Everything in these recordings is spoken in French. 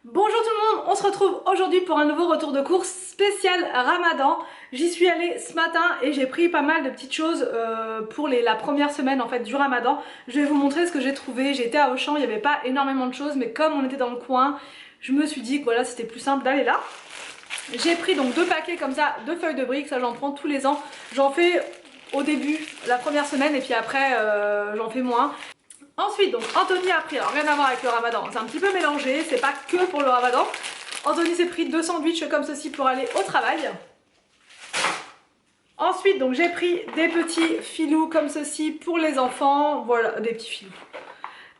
Bonjour tout le monde, on se retrouve aujourd'hui pour un nouveau retour de course spécial Ramadan. J'y suis allée ce matin et j'ai pris pas mal de petites choses pour la première semaine en fait du Ramadan. Je vais vous montrer ce que j'ai trouvé. J'ai été à Auchan, il n'y avait pas énormément de choses, mais comme on était dans le coin, je me suis dit que voilà, c'était plus simple d'aller là. J'ai pris donc 2 paquets comme ça de feuilles de briques, ça j'en prends tous les ans. J'en fais au début, la première semaine, et puis après j'en fais moins. Ensuite, donc Anthony a pris, alors rien à voir avec le Ramadan, c'est un petit peu mélangé, c'est pas que pour le Ramadan. Anthony s'est pris 2 sandwichs comme ceci pour aller au travail. Ensuite, donc j'ai pris des petits filous comme ceci pour les enfants, voilà, des petits filous.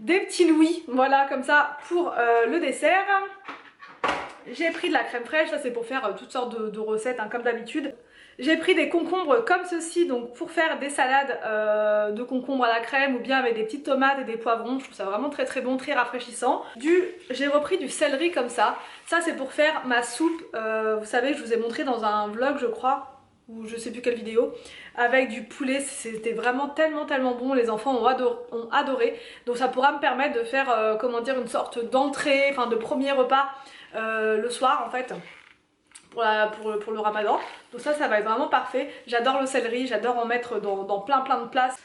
Des petits louis, voilà, comme ça pour le dessert. J'ai pris de la crème fraîche, ça c'est pour faire toutes sortes de recettes hein, comme d'habitude. J'ai pris des concombres comme ceci, donc pour faire des salades de concombres à la crème ou bien avec des petites tomates et des poivrons. Je trouve ça vraiment très bon, très rafraîchissant. J'ai repris du céleri comme ça. Ça c'est pour faire ma soupe, vous savez, je vous ai montré dans un vlog je crois, ou je sais plus quelle vidéo, avec du poulet. C'était vraiment tellement bon, les enfants ont adoré. Donc ça pourra me permettre de faire, comment dire, une sorte d'entrée, enfin de premier repas le soir en fait. Pour le Ramadan. Donc ça va être vraiment parfait. J'adore le céleri, j'adore en mettre dans plein de places.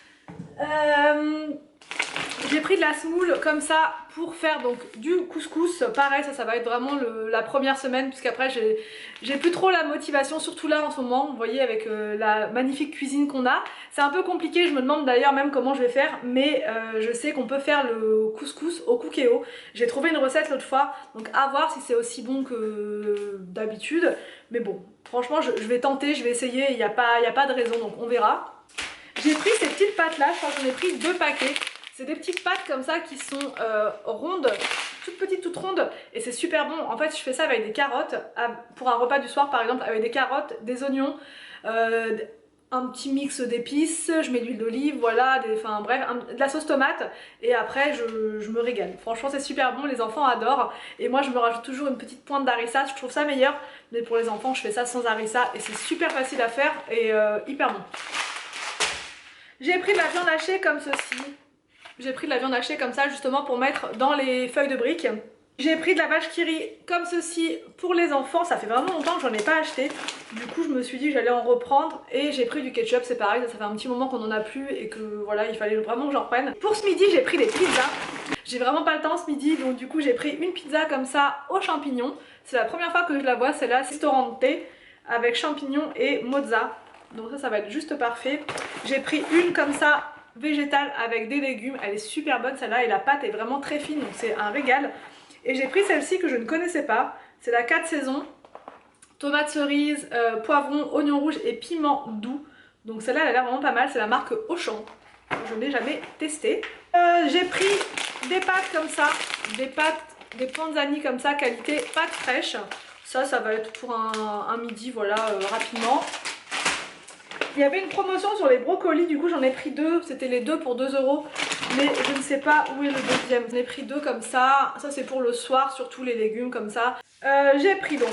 J'ai pris de la semoule comme ça pour faire donc du couscous. Pareil, ça va être vraiment la première semaine, puisqu'après j'ai plus trop la motivation, surtout là en ce moment, vous voyez, avec la magnifique cuisine qu'on a. C'est un peu compliqué, je me demande d'ailleurs même comment je vais faire, mais je sais qu'on peut faire le couscous au cookéo. J'ai trouvé une recette l'autre fois, donc à voir si c'est aussi bon que d'habitude. Mais bon, franchement, je vais tenter, je vais essayer, il n'y a pas de raison, donc on verra. J'ai pris ces petites pâtes là, je crois que j'en ai pris 2 paquets. C'est des petites pâtes comme ça qui sont rondes, toutes petites, toutes rondes, et c'est super bon. En fait, je fais ça avec des carottes, pour un repas du soir par exemple, avec des carottes, des oignons, un petit mix d'épices, je mets de l'huile d'olive, voilà, enfin bref, de la sauce tomate, et après je me régale. Franchement c'est super bon, les enfants adorent, et moi je me rajoute toujours une petite pointe d'harissa, je trouve ça meilleur, mais pour les enfants je fais ça sans harissa, et c'est super facile à faire, et hyper bon. J'ai pris de la viande hachée comme ceci. J'ai pris de la viande hachée comme ça justement pour mettre dans les feuilles de briques. J'ai pris de la vache qui rit comme ceci pour les enfants. Ça fait vraiment longtemps que j'en ai pas acheté. Du coup je me suis dit que j'allais en reprendre. Et j'ai pris du ketchup, c'est pareil, ça fait un petit moment qu'on en a plus et que voilà, il fallait vraiment que j'en reprenne. Pour ce midi j'ai pris des pizzas. J'ai vraiment pas le temps ce midi, donc du coup j'ai pris une pizza comme ça aux champignons. C'est la première fois que je la vois, celle-là, c'est Ristorante avec champignons et mozza. Donc ça va être juste parfait. J'ai pris une comme ça végétale avec des légumes, elle est super bonne celle-là et la pâte est vraiment très fine, donc c'est un régal. Et j'ai pris celle-ci que je ne connaissais pas, c'est la 4 saisons, tomates cerises, poivrons, oignons rouges et piment doux. Donc celle-là elle a l'air vraiment pas mal, c'est la marque Auchan, je ne l'ai jamais testée. J'ai pris des pâtes comme ça, des panzani comme ça, qualité pâte fraîche. Ça va être pour un midi, voilà, rapidement. Il y avait une promotion sur les brocolis, du coup j'en ai pris 2, c'était les 2 pour 2 €, mais je ne sais pas où est le deuxième. J'en ai pris 2 comme ça c'est pour le soir, surtout les légumes comme ça. J'ai pris donc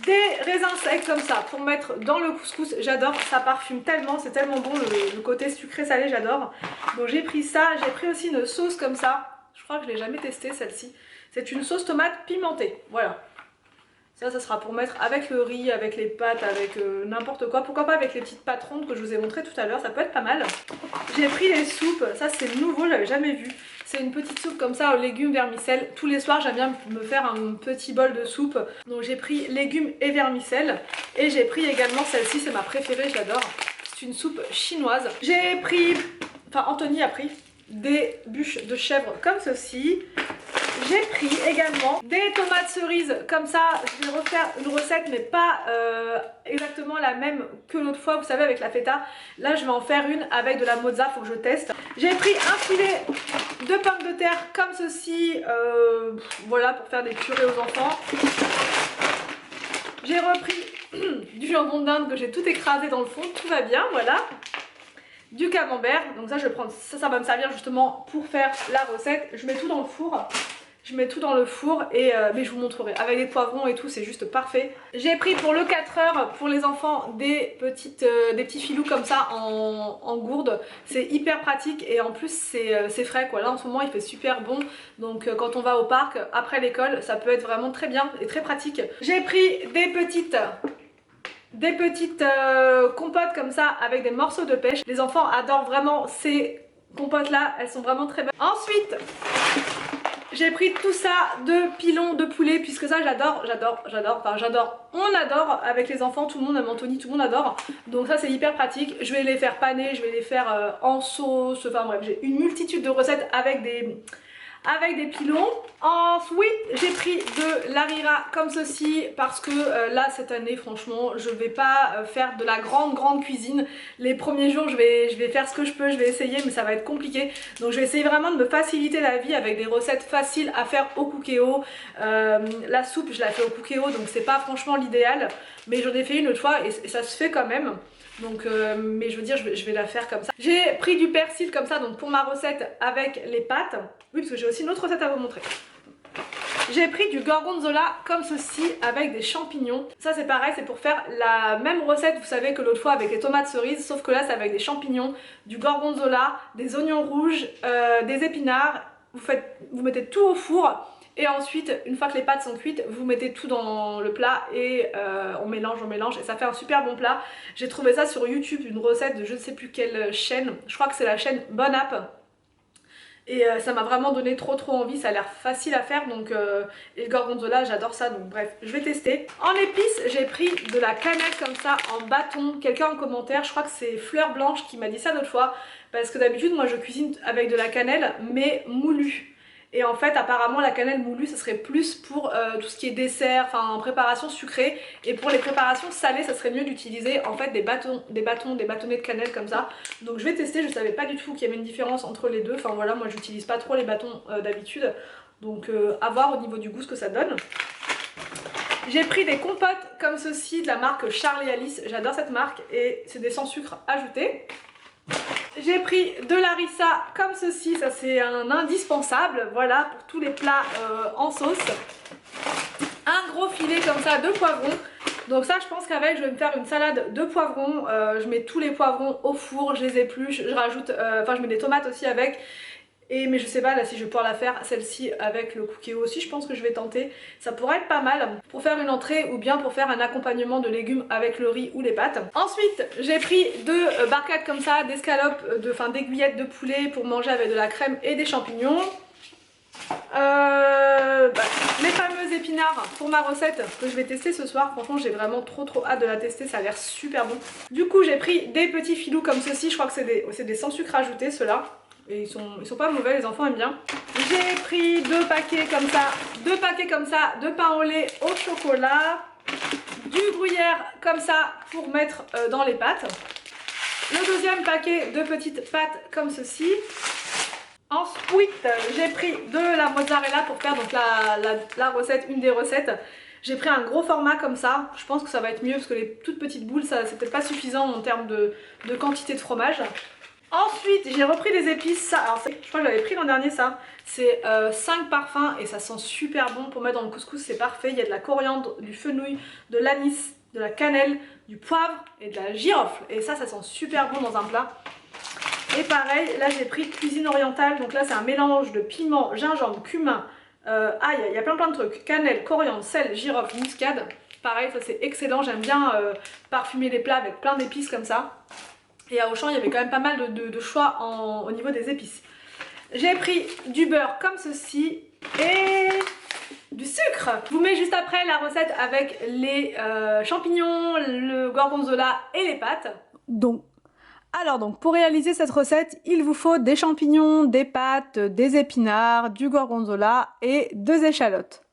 des raisins secs comme ça pour mettre dans le couscous, j'adore, ça parfume tellement, c'est tellement bon, le côté sucré salé j'adore. Donc j'ai pris ça, j'ai pris aussi une sauce comme ça, je crois que je l'ai jamais testée celle-ci. C'est une sauce tomate pimentée, voilà. Ça sera pour mettre avec le riz, avec les pâtes, avec n'importe quoi. Pourquoi pas avec les petites pâtes rondes que je vous ai montré tout à l'heure, ça peut être pas mal. J'ai pris les soupes, ça c'est nouveau, je l'avais jamais vu. C'est une petite soupe comme ça aux légumes vermicelles. Tous les soirs j'aime bien me faire un petit bol de soupe. Donc j'ai pris légumes et vermicelles. Et j'ai pris également celle-ci, c'est ma préférée, j'adore. C'est une soupe chinoise. J'ai pris, enfin Anthony a pris des bûches de chèvre comme ceci. J'ai pris également des tomates cerises comme ça, je vais refaire une recette mais pas exactement la même que l'autre fois, vous savez avec la feta. Là je vais en faire une avec de la mozza, faut que je teste. J'ai pris un filet de pommes de terre comme ceci, voilà pour faire des purées aux enfants. J'ai repris du jambon d'Inde que j'ai tout écrasé dans le fond, tout va bien, voilà. Du camembert, donc ça je vais prendre, ça va me servir justement pour faire la recette. Je mets tout dans le four. Je mets tout dans le four et mais je vous montrerai. Avec les poivrons et tout, c'est juste parfait. J'ai pris pour le 4 heures pour les enfants des petits filous comme ça en gourde. C'est hyper pratique et en plus c'est frais quoi. Là en ce moment il fait super bon. Donc quand on va au parc après l'école, ça peut être vraiment très bien et très pratique. J'ai pris des petites compotes comme ça avec des morceaux de pêche. Les enfants adorent vraiment ces compotes là, elles sont vraiment très bonnes. Ensuite, j'ai pris tout ça de pilons de poulet puisque ça j'adore, on adore avec les enfants, tout le monde aime Anthony, tout le monde adore. Donc ça c'est hyper pratique, je vais les faire paner, je vais les faire en sauce, enfin bref j'ai une multitude de recettes avec des pilons. Ensuite j'ai pris de l'harira comme ceci parce que là cette année franchement je vais pas faire de la grande cuisine. Les premiers jours je vais faire ce que je peux, je vais essayer mais ça va être compliqué. Donc je vais essayer vraiment de me faciliter la vie avec des recettes faciles à faire au Cookéo. La soupe je la fais au Cookéo donc c'est pas franchement l'idéal mais j'en ai fait une autre fois et ça se fait quand même. Donc mais je veux dire je vais la faire comme ça. J'ai pris du persil comme ça donc pour ma recette avec les pâtes. Oui parce que j'ai aussi une autre recette à vous montrer. J'ai pris du gorgonzola comme ceci avec des champignons. Ça c'est pareil, c'est pour faire la même recette vous savez que l'autre fois avec les tomates cerises, sauf que là c'est avec des champignons, du gorgonzola, des oignons rouges, des épinards. Vous mettez tout au four. Et ensuite, une fois que les pâtes sont cuites, vous mettez tout dans le plat et on mélange et ça fait un super bon plat. J'ai trouvé ça sur YouTube, une recette de je ne sais plus quelle chaîne, je crois que c'est la chaîne Bon App. Et ça m'a vraiment donné trop envie, ça a l'air facile à faire donc et le gorgonzola j'adore ça donc bref je vais tester. En épices j'ai pris de la cannelle comme ça en bâton, quelqu'un en commentaire, je crois que c'est Fleur Blanche qui m'a dit ça l'autre fois parce que d'habitude moi je cuisine avec de la cannelle mais moulue. Et en fait apparemment la cannelle moulue ça serait plus pour tout ce qui est dessert, enfin préparation sucrée. Et pour les préparations salées ça serait mieux d'utiliser en fait des bâtonnets de cannelle comme ça. Donc je vais tester, je savais pas du tout qu'il y avait une différence entre les deux. Enfin voilà, moi j'utilise pas trop les bâtons d'habitude. Donc à voir au niveau du goût ce que ça donne. J'ai pris des compotes comme ceci de la marque Charles et Alice, j'adore cette marque et c'est des sans sucre ajouté. J'ai pris de l'harissa comme ceci, ça c'est un indispensable, voilà, pour tous les plats en sauce. Un gros filet comme ça de poivrons. Donc ça je pense qu'avec je vais me faire une salade de poivrons, je mets tous les poivrons au four, je les épluche, je rajoute, enfin je mets des tomates aussi avec. Mais je sais pas là si je vais pouvoir la faire celle-ci avec le Cookéo aussi, je pense que je vais tenter. Ça pourrait être pas mal pour faire une entrée ou bien pour faire un accompagnement de légumes avec le riz ou les pâtes. Ensuite j'ai pris deux barquettes comme ça, d'escalopes, d'aiguillettes de poulet pour manger avec de la crème et des champignons. Les fameux épinards pour ma recette que je vais tester ce soir. Franchement j'ai vraiment trop hâte de la tester, ça a l'air super bon. Du coup j'ai pris des petits filous comme ceci, je crois que c'est des sans sucre ajouté ceux-là. Et ils sont pas mauvais, les enfants aiment bien. J'ai pris deux paquets comme ça de pain au lait au chocolat, du gruyère comme ça pour mettre dans les pâtes. Le deuxième paquet de petites pâtes comme ceci. Ensuite j'ai pris de la mozzarella pour faire donc la recette, une des recettes. J'ai pris un gros format comme ça, je pense que ça va être mieux parce que les toutes petites boules ça c'est peut-être pas suffisant en termes de quantité de fromage. Ensuite j'ai repris des épices, ça, alors je crois que j'avais pris l'an dernier ça, c'est 5 parfums et ça sent super bon pour mettre dans le couscous, c'est parfait. Il y a de la coriandre, du fenouil, de l'anis, de la cannelle, du poivre et de la girofle et ça sent super bon dans un plat. Et pareil, là j'ai pris cuisine orientale, donc là c'est un mélange de piment, gingembre, cumin, ail, il y a plein de trucs, cannelle, coriandre, sel, girofle, muscade. Pareil, ça c'est excellent, j'aime bien parfumer les plats avec plein d'épices comme ça. Et à Auchan, il y avait quand même pas mal de choix au niveau des épices. J'ai pris du beurre comme ceci et du sucre. Je vous mets juste après la recette avec les champignons, le gorgonzola et les pâtes. Donc pour réaliser cette recette, il vous faut des champignons, des pâtes, des épinards, du gorgonzola et 2 échalotes.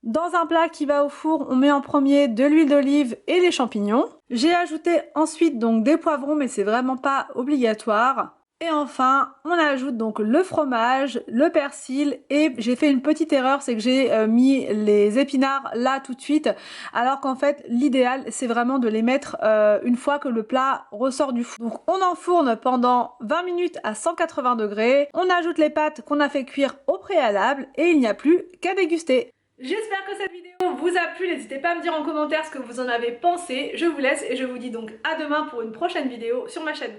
Dans un plat qui va au four, on met en premier de l'huile d'olive et les champignons. J'ai ajouté ensuite donc des poivrons, mais c'est vraiment pas obligatoire. Et enfin, on ajoute donc le fromage, le persil et j'ai fait une petite erreur, c'est que j'ai mis les épinards là tout de suite, alors qu'en fait l'idéal c'est vraiment de les mettre une fois que le plat ressort du four. Donc on enfourne pendant 20 minutes à 180 degrés, on ajoute les pâtes qu'on a fait cuire au préalable et il n'y a plus qu'à déguster. J'espère que cette vidéo vous a plu, n'hésitez pas à me dire en commentaire ce que vous en avez pensé. Je vous laisse et je vous dis donc à demain pour une prochaine vidéo sur ma chaîne.